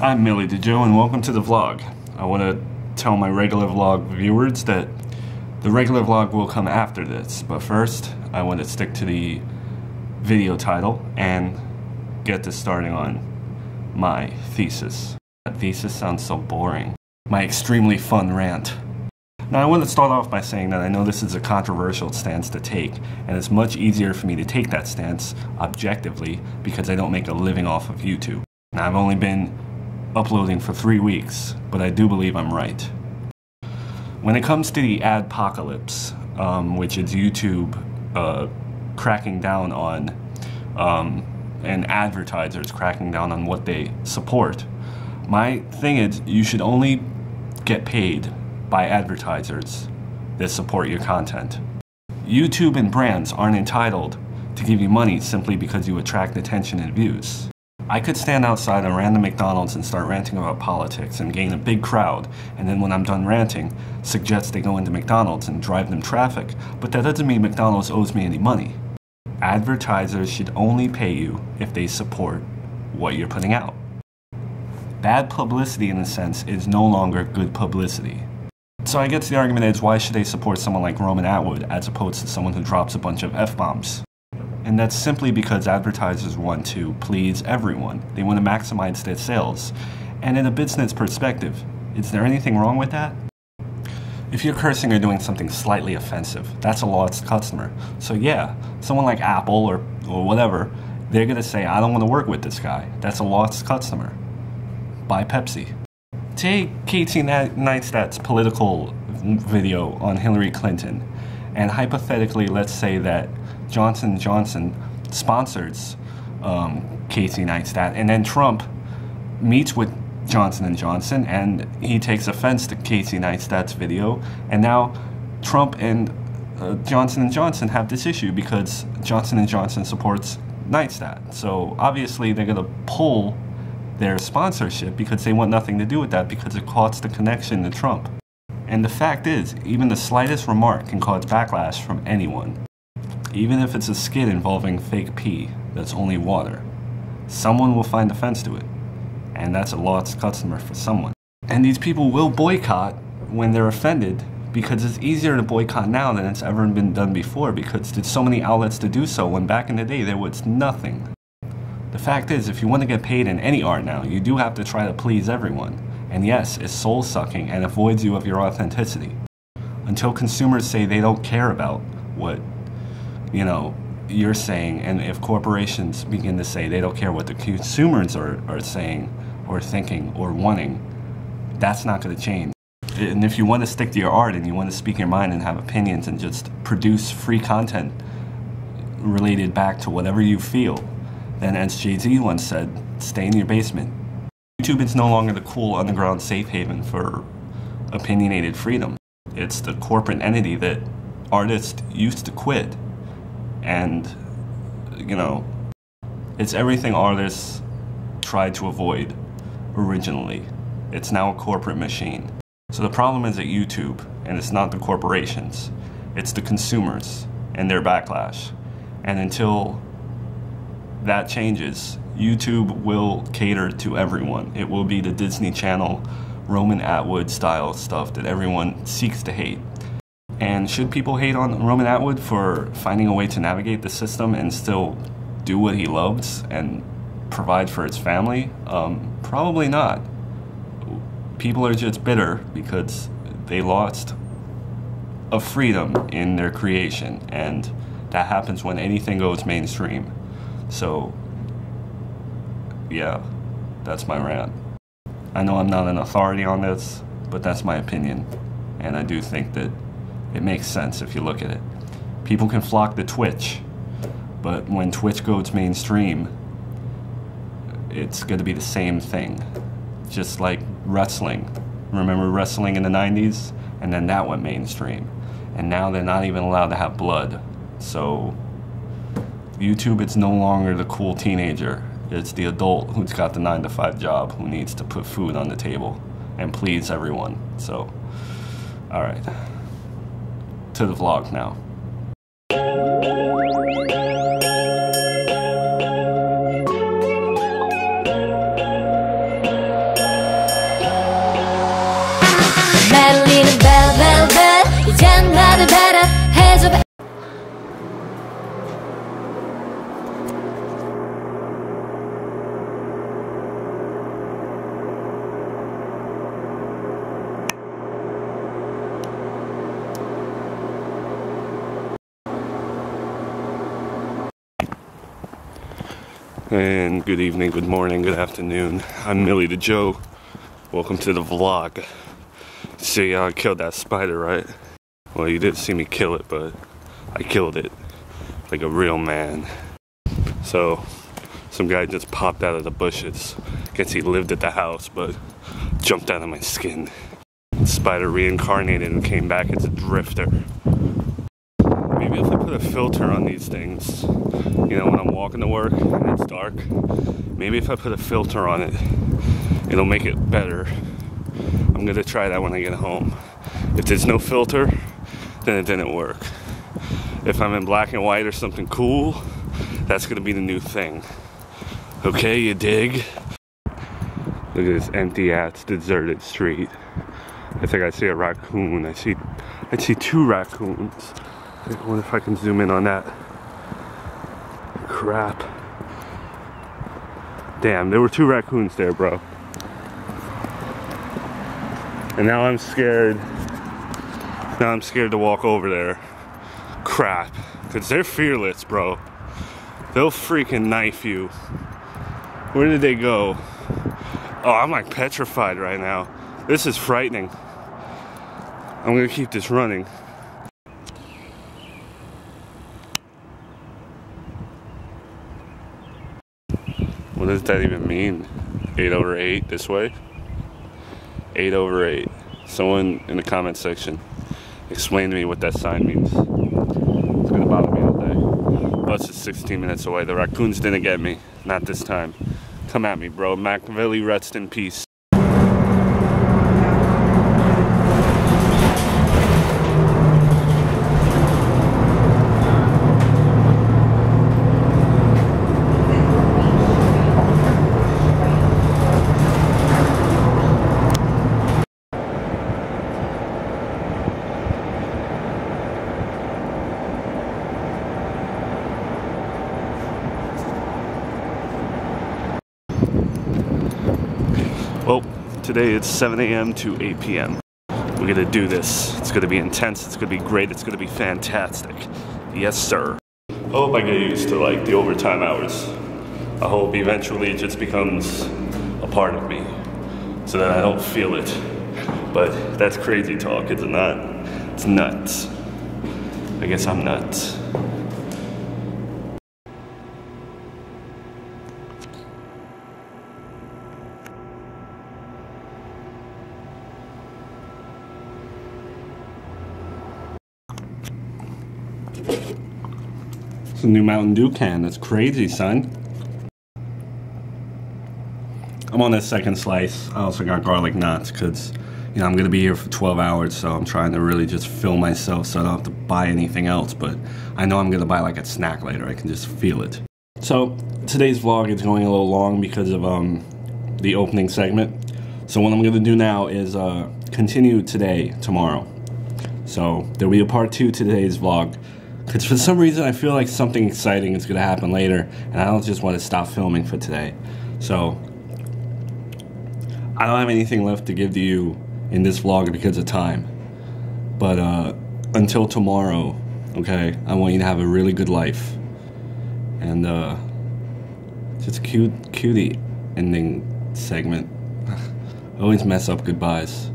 I'm Millie DeJoe and welcome to the vlog. I want to tell my regular vlog viewers that the regular vlog will come after this, but first I want to stick to the video title and get this starting on my thesis. That thesis sounds so boring. My extremely fun rant. Now I want to start off by saying that I know this is a controversial stance to take, and it's much easier for me to take that stance objectively because I don't make a living off of YouTube. Now I've only been uploading for 3 weeks, but I do believe I'm right. When it comes to the ADPOCALYPSE, which is YouTube cracking down on, and advertisers cracking down on what they support, my thing is you should only get paid by advertisers that support your content. YouTube and brands aren't entitled to give you money simply because you attract attention and views. I could stand outside a random McDonald's and start ranting about politics and gain a big crowd, and then when I'm done ranting, suggest they go into McDonald's and drive them traffic, but that doesn't mean McDonald's owes me any money. Advertisers should only pay you if they support what you're putting out. Bad publicity, in a sense, is no longer good publicity. So I guess the argument is, why should they support someone like Roman Atwood as opposed to someone who drops a bunch of F-bombs? And that's simply because advertisers want to please everyone. They want to maximize their sales. And in a business perspective, is there anything wrong with that? If you're cursing or doing something slightly offensive, that's a lost customer. So yeah, someone like Apple or whatever, they're going to say, I don't want to work with this guy. That's a lost customer. Buy Pepsi. Take Casey Neistat's political video on Hillary Clinton, and hypothetically, let's say that Johnson & Johnson sponsors Casey Neistat, and then Trump meets with Johnson & Johnson, and he takes offense to Casey Neistat's video, and now Trump and Johnson & Johnson have this issue because Johnson & Johnson supports Neistat. So obviously they're going to pull their sponsorship because they want nothing to do with that because it cuts the connection to Trump. And the fact is, even the slightest remark can cause backlash from anyone. Even if it's a skit involving fake pee that's only water, someone will find offense to it. And that's a lost customer for someone. And these people will boycott when they're offended because it's easier to boycott now than it's ever been done before because there's so many outlets to do so when back in the day there was nothing. The fact is, if you want to get paid in any art now, you do have to try to please everyone. And yes, it's soul-sucking and avoids you of your authenticity. Until consumers say they don't care about what, you're saying, and if corporations begin to say they don't care what the consumers are saying or thinking or wanting, that's not going to change. And if you want to stick to your art and you want to speak your mind and have opinions and just produce free content related back to whatever you feel, then as Jay-Z once said, stay in your basement. YouTube is no longer the cool underground safe haven for opinionated freedom. It's the corporate entity that artists used to quit. And, it's everything artists tried to avoid originally. It's now a corporate machine. So the problem is at YouTube, and it's not the corporations, it's the consumers and their backlash. And until that changes, YouTube will cater to everyone. It will be the Disney Channel, Roman Atwood style stuff that everyone seeks to hate. And should people hate on Roman Atwood for finding a way to navigate the system and still do what he loves and provide for his family? Probably not. People are just bitter because they lost a freedom in their creation, and that happens when anything goes mainstream. So, yeah, that's my rant. I know I'm not an authority on this, but that's my opinion. And I do think that it makes sense if you look at it. People can flock to Twitch, but when Twitch goes mainstream, it's going to be the same thing. Just like wrestling. Remember wrestling in the 90s? And then that went mainstream. And now they're not even allowed to have blood. So YouTube, it's no longer the cool teenager. It's the adult who's got the 9-to-5 job who needs to put food on the table and please everyone. So, alright. To the vlog now. And good evening, good morning, good afternoon. I'm Millie the Joe. Welcome to the vlog. See how I killed that spider, right? Well, you didn't see me kill it, but I killed it like a real man. So, some guy just popped out of the bushes. Guess he lived at the house, but jumped out of my skin. The spider reincarnated and came back as a drifter. Maybe if I put a filter on these things, you know, when I'm walking to work and it's dark, maybe if I put a filter on it, it'll make it better. I'm gonna try that when I get home. If there's no filter, then it didn't work. If I'm in black and white or something cool, that's gonna be the new thing. Okay, you dig? Look at this empty ass deserted street. I think I see a raccoon. I see two raccoons. I wonder if I can zoom in on that. Crap. Damn, there were two raccoons there, bro. And now I'm scared. Now I'm scared to walk over there. Crap. Because they're fearless, bro. They'll freaking knife you. Where did they go? Oh, I'm like petrified right now. This is frightening. I'm gonna keep this running. What does that even mean? 8/8 this way? 8/8. Someone in the comment section explain to me what that sign means. It's gonna bother me all day. Bus is 16 minutes away. The raccoons didn't get me. Not this time. Come at me, bro. Machiavelli, rest in peace. Well, today it's 7 a.m. to 8 p.m. We're gonna do this. It's gonna be intense, it's gonna be great, it's gonna be fantastic. Yes, sir. I hope I get used to like the overtime hours. I hope eventually it just becomes a part of me so that I don't feel it. But that's crazy talk, is it not? It's nuts. I guess I'm nuts. It's a new Mountain Dew can. That's crazy, son. I'm on the second slice. I also got garlic knots because, you know, I'm going to be here for 12 hours, so I'm trying to really just fill myself so I don't have to buy anything else, but I know I'm going to buy like a snack later. I can just feel it. So, today's vlog is going a little long because of the opening segment. So what I'm going to do now is continue tomorrow. So, there'll be a part 2 to today's vlog. Because for some reason I feel like something exciting is going to happen later, and I don't just want to stop filming for today. So, I don't have anything left to give to you in this vlog because of time. But until tomorrow, okay, I want you to have a really good life. And just cutie ending segment. I always mess up goodbyes.